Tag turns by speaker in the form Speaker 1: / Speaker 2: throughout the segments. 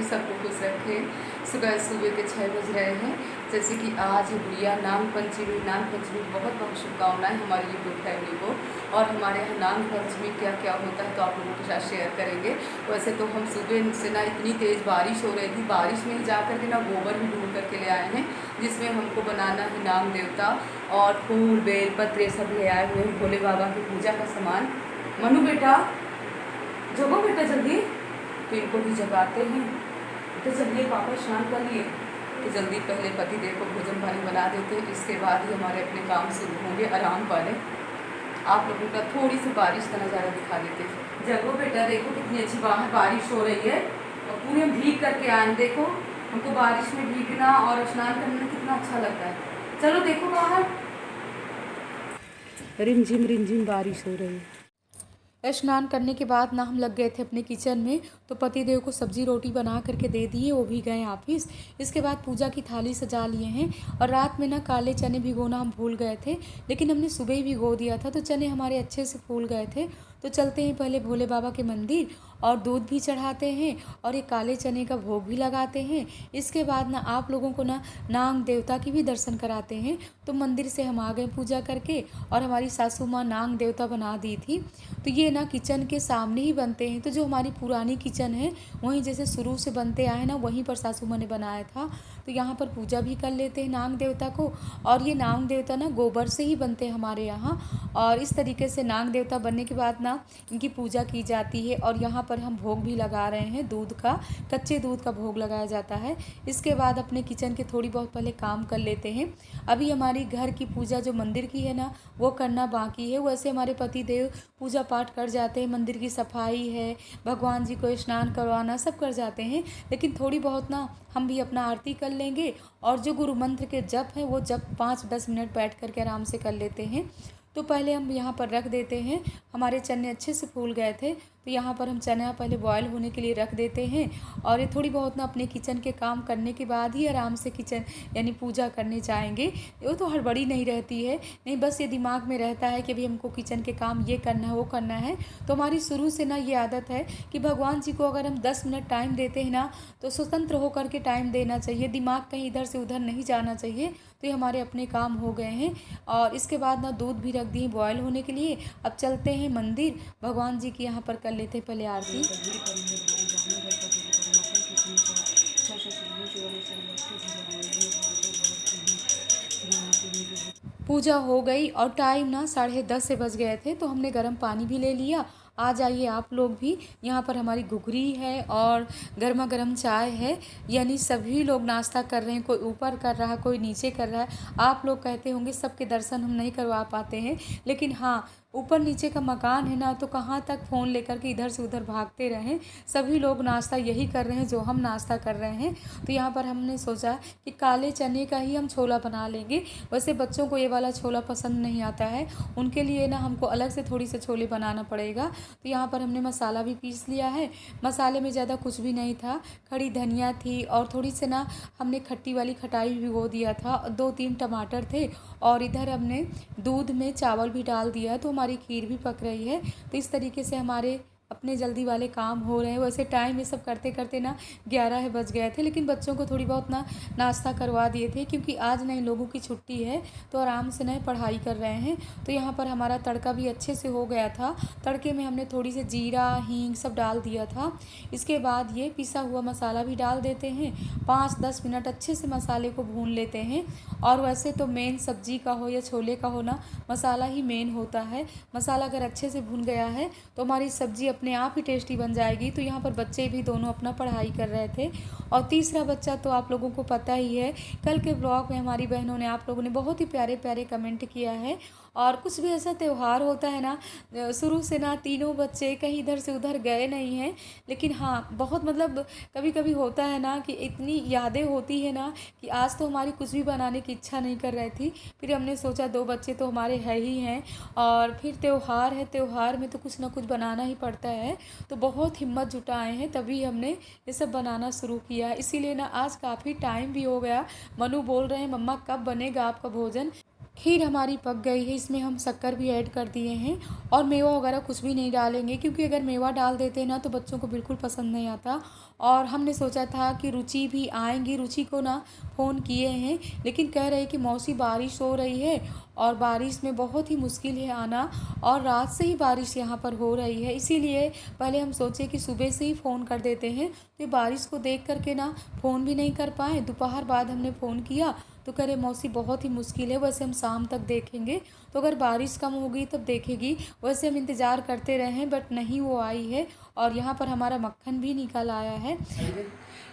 Speaker 1: जी सबको खुश रखे। सुबह के 6 बज रहे हैं। जैसे कि आज है गुड़िया नाग पंचमी। नाग पंचमी बहुत बहुत शुभकामनाएं हमारी यूट्यूब फैमिली को। और हमारे यहाँ नाग पंचमी क्या क्या होता है तो आप लोगों के साथ शेयर करेंगे। वैसे तो हम सुबह से ना इतनी तेज़ बारिश हो रही थी, बारिश में ही जा कर के ना गोबर भी ढूंढ करके ले आए हैं, जिसमें हमको बनाना है नाग देवता। और फूल बेल पत्र सब ले आए हुए हैं, भोले बाबा की पूजा का सामान। मनु बेटा जगो बेटा जल्दी, तो इनको भी जगाते हैं। तो चलिए पापा स्नान कर लिए तो जल्दी पहले पति देव को भोजन पानी बना देते हैं, इसके बाद ही हमारे अपने काम शुरू होंगे आराम वाले। आप लोगों का थोड़ी सी बारिश का नज़ारा दिखा देते हैं। जगो बेटा, देखो कितनी अच्छी बाहर बारिश हो रही है और पूरे भीग करके आए। देखो हमको बारिश में भीगना और स्नान करने में कितना अच्छा लगता है। चलो देखो बाहर रिमझिम बारिश हो रही है। स्नान करने के बाद ना हम लग गए थे अपने किचन में, तो पति देव को सब्जी रोटी बना करके दे दिए, वो भी गए ऑफिस। इसके बाद पूजा की थाली सजा लिए हैं। और रात में ना काले चने भिगोना हम भूल गए थे, लेकिन हमने सुबह ही भिगो दिया था, तो चने हमारे अच्छे से फूल गए थे। तो चलते हैं पहले भोले बाबा के मंदिर और दूध भी चढ़ाते हैं और ये काले चने का भोग भी लगाते हैं। इसके बाद ना आप लोगों को ना नाग देवता की भी दर्शन कराते हैं। तो मंदिर से हम आ गए पूजा करके, और हमारी सासू माँ नाग देवता बना दी थी। तो ये ना किचन के सामने ही बनते हैं, तो जो हमारी पुरानी किचन है वहीं जैसे शुरू से बनते आए ना, वहीं पर सासू माँ ने बनाया था। तो यहाँ पर पूजा भी कर लेते हैं नाग देवता को। और ये नाग देवता ना गोबर से ही बनते हैं हमारे यहाँ। और इस तरीके से नाग देवता बनने के बाद ना इनकी पूजा की जाती है। और यहाँ पर हम भोग भी लगा रहे हैं, दूध का, कच्चे दूध का भोग लगाया जाता है। इसके बाद अपने किचन के थोड़ी बहुत पहले काम कर लेते हैं। अभी हमारी घर की पूजा जो मंदिर की है ना, वो करना बाकी है। वैसे हमारे पति देव पूजा पाठ कर जाते हैं, मंदिर की सफाई है, भगवान जी को स्नान करवाना सब कर जाते हैं। लेकिन थोड़ी बहुत ना हम भी अपना आरती कर लेंगे, और जो गुरु मंत्र के जप है वो जप 5-10 मिनट बैठ करके आराम से कर लेते हैं। तो पहले हम यहाँ पर रख देते हैं। हमारे चने अच्छे से फूल गए थे, तो यहाँ पर हम चना पहले बॉयल होने के लिए रख देते हैं। और ये थोड़ी बहुत ना अपने किचन के काम करने के बाद ही आराम से किचन यानी पूजा करने जाएंगे। वो तो हड़बड़ी नहीं रहती है, नहीं बस ये दिमाग में रहता है कि अभी हमको किचन के काम ये करना है वो करना है। तो हमारी शुरू से ना ये आदत है कि भगवान जी को अगर हम 10 मिनट टाइम देते हैं ना, तो स्वतंत्र होकर के टाइम देना चाहिए, दिमाग कहीं इधर से उधर नहीं जाना चाहिए। तो ये हमारे अपने काम हो गए हैं। और इसके बाद ना दूध भी रख दिए बॉयल होने के लिए। अब चलते हैं मंदिर, भगवान जी की यहाँ पर कर लेते हैं पहले आरती। पूजा हो गई और टाइम ना 10:30 से बज गए थे, तो हमने गर्म पानी भी ले लिया। आ जाइए आप लोग भी। यहाँ पर हमारी घुघरी है और गर्मा गर्म चाय है, यानी सभी लोग नाश्ता कर रहे हैं। कोई ऊपर कर रहा है, कोई नीचे कर रहा है। आप लोग कहते होंगे सबके दर्शन हम नहीं करवा पाते हैं, लेकिन हाँ, ऊपर नीचे का मकान है ना, तो कहाँ तक फ़ोन लेकर के इधर से उधर भागते रहें। सभी लोग नाश्ता यही कर रहे हैं जो हम नाश्ता कर रहे हैं। तो यहाँ पर हमने सोचा कि काले चने का ही हम छोला बना लेंगे। वैसे बच्चों को ये वाला छोला पसंद नहीं आता है, उनके लिए ना हमको अलग से थोड़ी से छोले बनाना पड़ेगा। तो यहाँ पर हमने मसाला भी पीस लिया है। मसाले में ज़्यादा कुछ भी नहीं था, खड़ी धनिया थी और थोड़ी से ना हमने खट्टी वाली खटाई भिगो दिया था, 2-3 टमाटर थे। और इधर हमने दूध में चावल भी डाल दिया, तो हमारी खीर भी पक रही है। तो इस तरीके से हमारे अपने जल्दी वाले काम हो रहे हैं। वैसे टाइम ये सब करते करते ना 11 बज गए थे, लेकिन बच्चों को थोड़ी बहुत ना नाश्ता करवा दिए थे, क्योंकि आज नए लोगों की छुट्टी है, तो आराम से नए पढ़ाई कर रहे हैं। तो यहाँ पर हमारा तड़का भी अच्छे से हो गया था। तड़के में हमने थोड़ी सी जीरा हींग सब डाल दिया था। इसके बाद ये पिसा हुआ मसाला भी डाल देते हैं। 5-10 मिनट अच्छे से मसाले को भून लेते हैं। और वैसे तो मेन सब्जी का हो या छोले का हो ना, मसाला ही मेन होता है। मसाला अगर अच्छे से भुन गया है तो हमारी सब्जी अपने आप ही टेस्टी बन जाएगी। तो यहाँ पर बच्चे भी दोनों अपना पढ़ाई कर रहे थे। और तीसरा बच्चा तो आप लोगों को पता ही है, कल के ब्लॉग में हमारी बहनों ने, आप लोगों ने बहुत ही प्यारे प्यारे कमेंट किया है। और कुछ भी ऐसा त्यौहार होता है ना, शुरू से ना तीनों बच्चे कहीं इधर से उधर गए नहीं हैं, लेकिन हाँ बहुत मतलब कभी कभी होता है ना कि इतनी यादें होती है ना, कि आज तो हमारी कुछ भी बनाने की इच्छा नहीं कर रही थी। फिर हमने सोचा 2 बच्चे तो हमारे है ही हैं, और फिर त्यौहार है, त्यौहार में तो कुछ ना कुछ बनाना ही पड़ता है। तो बहुत हिम्मत जुटाए हैं, तभी हमने ये सब बनाना शुरू किया। इसीलिए ना आज काफ़ी टाइम भी हो गया। मनु बोल रहे हैं मम्मा कब बनेगा आपका भोजन। खीर हमारी पक गई है, इसमें हम शक्कर भी ऐड कर दिए हैं और मेवा वगैरह कुछ भी नहीं डालेंगे, क्योंकि अगर मेवा डाल देते हैं ना तो बच्चों को बिल्कुल पसंद नहीं आता। और हमने सोचा था कि रुचि भी आएंगी, रुचि को ना फ़ोन किए हैं, लेकिन कह रही कि मौसी बारिश हो रही है और बारिश में बहुत ही मुश्किल है आना, और रात से ही बारिश यहाँ पर हो रही है, इसीलिए पहले हम सोचे कि सुबह से ही फ़ोन कर देते हैं। तो बारिश को देख करके ना फ़ोन भी नहीं कर पाए। दोपहर बाद हमने फ़ोन किया तो कह रहे मौसी बहुत ही मुश्किल है, वैसे हम शाम तक देखेंगे, तो अगर बारिश कम होगी तब देखेगी। वैसे हम इंतज़ार करते रहे हैं बट नहीं वो आई है। और यहाँ पर हमारा मक्खन भी निकल आया है।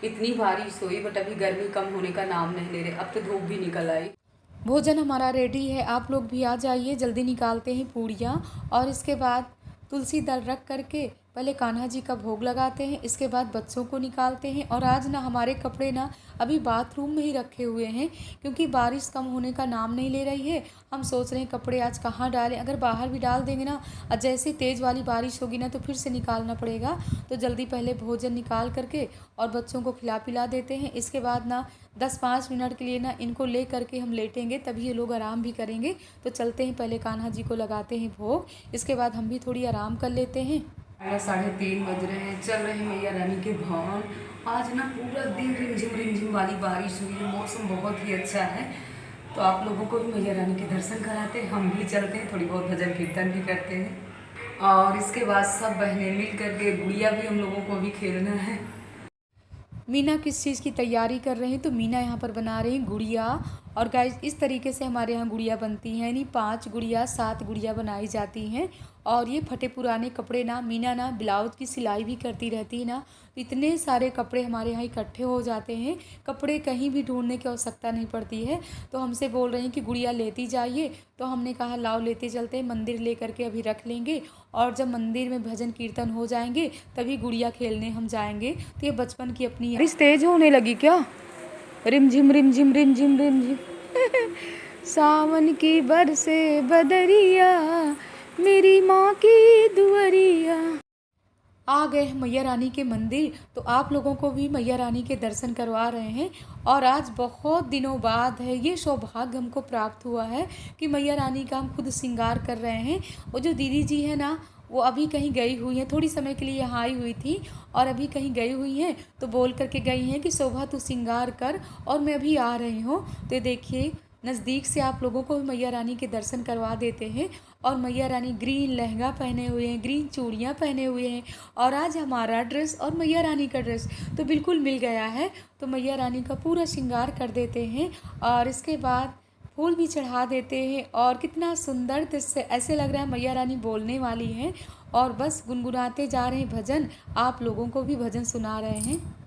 Speaker 2: इतनी बारिश हुई बट अभी गर्मी कम होने का नाम नहीं ले रहे, अब तो धूप भी निकल आई।
Speaker 1: भोजन हमारा रेडी है, आप लोग भी आ जाइए। जल्दी निकालते हैं पूड़ियाँ और इसके बाद तुलसी दल रख करके पहले कान्हा जी का भोग लगाते हैं, इसके बाद बच्चों को निकालते हैं। और आज ना हमारे कपड़े ना अभी बाथरूम में ही रखे हुए हैं, क्योंकि बारिश कम होने का नाम नहीं ले रही है। हम सोच रहे हैं कपड़े आज कहाँ डालें, अगर बाहर भी डाल देंगे ना और जैसे तेज़ वाली बारिश होगी ना तो फिर से निकालना पड़ेगा। तो जल्दी पहले भोजन निकाल करके और बच्चों को खिला पिला देते हैं। इसके बाद ना 10-5 मिनट के लिए ना इनको ले करके हम लेटेंगे, तभी ये लोग आराम भी करेंगे। तो चलते हैं, पहले कान्हा जी को लगाते हैं भोग, इसके बाद हम भी थोड़ी आराम कर लेते हैं।
Speaker 2: 3:30 बज रहे हैं, चल रहे हैं मैया रानी के भवन। आज ना पूरा दिन रिमझिम वाली बारिश हुई है, मौसम बहुत ही अच्छा है। तो आप लोगों को भी मैया रानी के दर्शन कराते हैं, हम भी चलते हैं, थोड़ी बहुत भजन कीर्तन भी करते हैं। और इसके बाद सब बहनें मिल करके गुड़िया भी हम लोगों को भी खेलना है।
Speaker 1: मीना किस चीज़ की तैयारी कर रहे हैं, तो मीना यहाँ पर बना रही हैं गुड़िया। और गाइस इस तरीके से हमारे यहाँ गुड़िया बनती हैं, यानी 5 गुड़िया 7 गुड़िया बनाई जाती हैं। और ये फटे पुराने कपड़े ना मीना ना ब्लाउज की सिलाई भी करती रहती है ना, तो इतने सारे कपड़े हमारे यहाँ इकट्ठे हो जाते हैं, कपड़े कहीं भी ढूंढने की आवश्यकता नहीं पड़ती है। तो हमसे बोल रहे हैं कि गुड़िया लेती जाइए, तो हमने कहा लाओ लेते चलते हैं, मंदिर ले करके अभी रख लेंगे और जब मंदिर में भजन कीर्तन हो जाएंगे तभी गुड़िया खेलने हम जाएंगे। तो ये बचपन की अपनी बारिश तेज होने लगी क्या, रिमझिम रिमझिम रिमझिम रिमझिम सावन की बरसे बदरिया मेरी माँ की दुआरिया। आ गए हैं मैया रानी के मंदिर, तो आप लोगों को भी मैया रानी के दर्शन करवा रहे हैं। और आज बहुत दिनों बाद है ये सौभाग्य हमको प्राप्त हुआ है कि मैया रानी का हम खुद श्रृंगार कर रहे हैं। वो जो दीदी जी है ना वो अभी कहीं गई हुई हैं, थोड़ी समय के लिए यहाँ आई हुई थी और अभी कहीं गई हुई हैं, तो बोल करके गई हैं कि शोभा तू श्रृंगार कर और मैं अभी आ रही हूँ। तो देखिए नज़दीक से आप लोगों को मैया रानी के दर्शन करवा देते हैं। और मैया रानी ग्रीन लहंगा पहने हुए हैं, ग्रीन चूड़ियाँ पहने हुए हैं, और आज हमारा ड्रेस और मैया रानी का ड्रेस तो बिल्कुल मिल गया है। तो मैया रानी का पूरा श्रृंगार कर देते हैं और इसके बाद फूल भी चढ़ा देते हैं। और कितना सुंदर दृश्य, ऐसे लग रहा है मैया रानी बोलने वाली हैं। और बस गुनगुनाते जा रहे हैं भजन, आप लोगों को भी भजन सुना रहे हैं।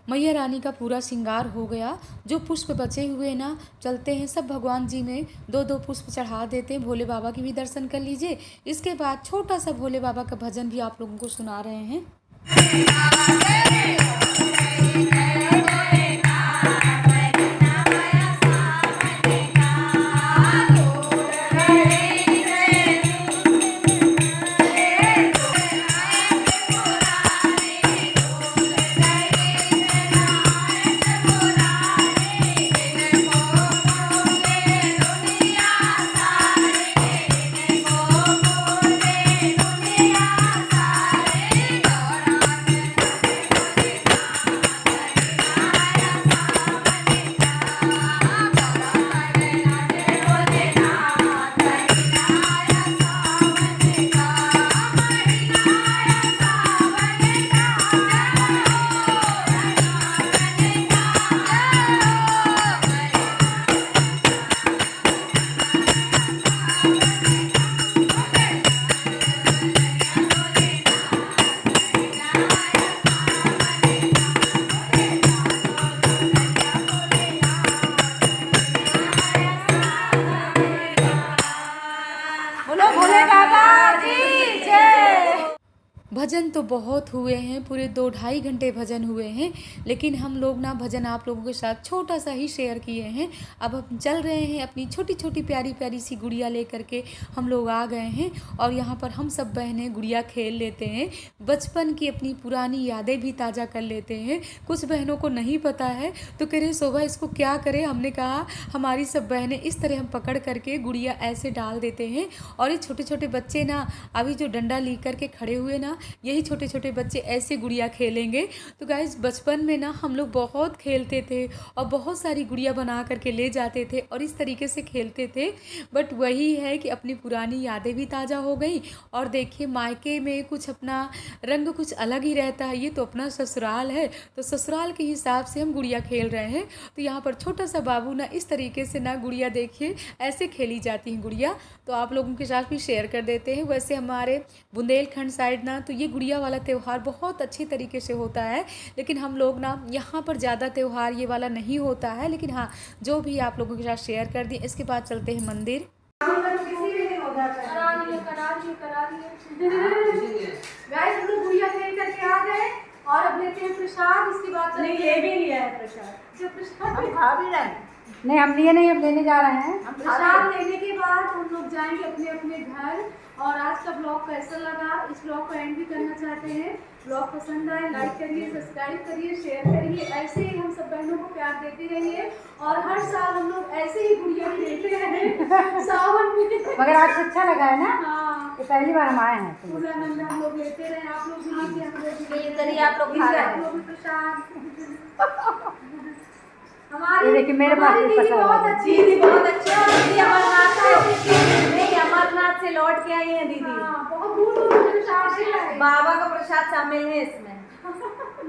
Speaker 1: मैया रानी का पूरा श्रृंगार हो गया। जो पुष्प बचे हुए ना चलते हैं सब भगवान जी में 2-2 पुष्प चढ़ा देते हैं। भोले बाबा की भी दर्शन कर लीजिए। इसके बाद छोटा सा भोले बाबा का भजन भी आप लोगों को सुना रहे हैं। भजन तो बहुत हुए हैं, पूरे 2-2.5 घंटे भजन हुए हैं, लेकिन हम लोग ना भजन आप लोगों के साथ छोटा सा ही शेयर किए हैं। अब हम चल रहे हैं अपनी छोटी छोटी प्यारी प्यारी सी गुड़िया लेकर के, हम लोग आ गए हैं और यहाँ पर हम सब बहनें गुड़िया खेल लेते हैं, बचपन की अपनी पुरानी यादें भी ताज़ा कर लेते हैं। कुछ बहनों को नहीं पता है तो कह रहे शोभा इसको क्या करें, हमने कहा हमारी सब बहनें इस तरह हम पकड़ करके गुड़िया ऐसे डाल देते हैं और ये छोटे छोटे बच्चे ना अभी जो डंडा ली करके खड़े हुए ना, यही छोटे छोटे बच्चे ऐसे गुड़िया खेलेंगे। तो गाइस बचपन में ना हम लोग बहुत खेलते थे और बहुत सारी गुड़िया बना करके ले जाते थे और इस तरीके से खेलते थे। बट वही है कि अपनी पुरानी यादें भी ताज़ा हो गई और देखिए मायके में कुछ अपना रंग कुछ अलग ही रहता है, ये तो अपना ससुराल है, तो ससुराल के हिसाब से हम गुड़िया खेल रहे हैं। तो यहाँ पर छोटा सा बाबू ना इस तरीके से ना गुड़िया देखिए ऐसे खेली जाती हैं गुड़िया, तो आप लोगों के साथ भी शेयर कर देते हैं। वैसे हमारे बुंदेलखंड साइड ना तो ये गुड़िया वाला त्यौहार बहुत अच्छी तरीके से होता है, लेकिन हम लोग ना यहाँ पर ज़्यादा त्यौहार ये वाला नहीं होता है, लेकिन हाँ जो भी आप लोगों के साथ शेयर कर दिए। इसके बाद चलते हैं मंदिर।
Speaker 3: गाइस हम लोग गुड़िया खेल करके आ गए और अब लेते हैं प्रसाद। इसके बाद नहीं ये भी लिया है प्रसाद, जो प्रसाद हम खा भी रहे हैं।
Speaker 4: नहीं हम लिए नहीं, अब लेने जा रहे हैं।
Speaker 3: प्रसाद लेने के बाद हम लोग जाएंगे अपने अपने घर। और आज का ब्लॉग कैसा लगा, इस ब्लॉग को एंड भी करना चाहते हैं। ब्लॉग पसंद आए लाइक करिए, सब्सक्राइब करिए, शेयर करिए। ऐसे ही हम सब बहनों को प्यार देते रहिए और हर साल हम लोग ऐसे ही गुड़िया खेलते हैं सावन में।
Speaker 4: मगर आज अच्छा लगा है ना?
Speaker 3: हाँ
Speaker 4: ये पहली बार हम आए हैं।
Speaker 3: पूरा आनंद हम लोग लेते रहे, आप लोग भी लीजिए, हम लोग भी
Speaker 5: करिए, आप लोग खा रहे हैं।
Speaker 3: आप लोग भी प्रसाद। हमारी
Speaker 4: ये देखिए मेरे पास भी
Speaker 3: दीदी
Speaker 4: प्रसाद
Speaker 3: बहुत
Speaker 4: है।
Speaker 3: अच्छी
Speaker 5: दीदी बहुत अच्छी है। दीदी अमरनाथ से नहीं, अमरनाथ से लौट के आई है दीदी।
Speaker 3: हाँ, बहुत दूर दूर से प्रसाद से आए।
Speaker 5: बाबा का प्रसाद शामिल है इसमें।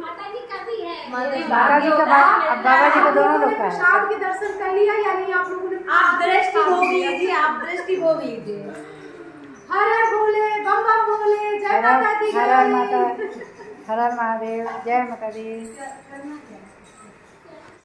Speaker 3: माता जी का भी है।
Speaker 4: बाबा जी का अब बाबा जी को दोनों लोग का है।
Speaker 3: प्रसाद के दर्शन कर लिया या नहीं आप लोगों ने?
Speaker 5: आप दृष्टि भोग लीजिए, आप दृष्टि भोग लीजिए।
Speaker 3: हर हर बोले, बम बम बोले, जय माता दी।
Speaker 4: हर हर माता, हर हर महादेव, जय माता दी।